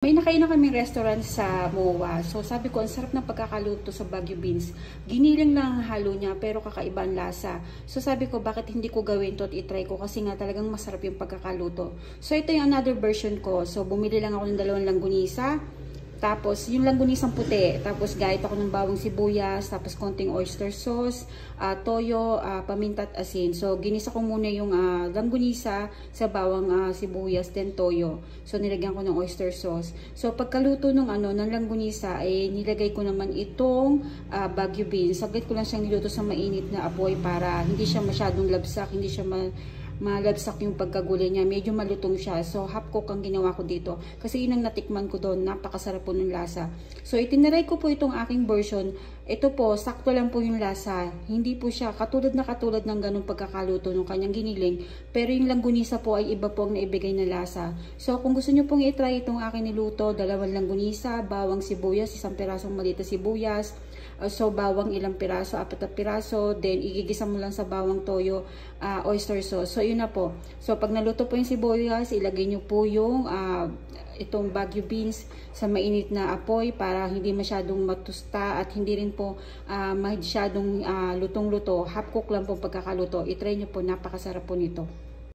May nakain na kaming restaurant sa MOA. So sabi ko, ang sarap ng pagkakaluto sa Baguio beans. Giniling lang ang halo niya pero kakaiba ang lasa. So sabi ko, bakit hindi ko gawin to at itry ko kasi nga talagang masarap yung pagkakaluto. So ito yung another version ko. So bumili lang ako ng 2 langgunisa. Tapos, yung langgunisang puti. Tapos, gayat ako ng bawang sibuyas. Tapos, konting oyster sauce, toyo, paminta at asin. So, ginisa ko muna yung langgunisa sa bawang sibuyas, then toyo. So, nilagyan ko ng oyster sauce. So, pagkaluto ng langgunisa, nilagay ko naman itong Baguio beans. Saglit ko lang siyang niluto sa mainit na apoy para hindi siya masyadong labsak, hindi siya malabsak yung pagkagulay niya. Medyo malutong siya. So, half cook ang ginawa ko dito. Kasi yun ang natikman ko doon. Napakasarap po ng lasa. So, itinaray ko po itong aking version. Ito po, sakto lang po yung lasa. Hindi po siya katulad ng ganung pagkakaluto ng kanyang giniling. Pero yung langgunisa po ay iba po ang naibigay na lasa. So, kung gusto nyo pong itry itong aking niluto, 2 langgunisa, bawang sibuyas, 1 pirasong maliit na sibuyas, so bawang ilang piraso, 4 na piraso, then igigisa mo lang sa bawang toyo, oyster sauce. So, yun na po. So, pag naluto po yung sibuyas, ilagay nyo po yung itong Baguio beans sa mainit na apoy para hindi masyadong matusta at hindi rin po masyadong lutong-luto. Half cook lang po pagkakaluto. I-try nyo po, napakasarap po nito.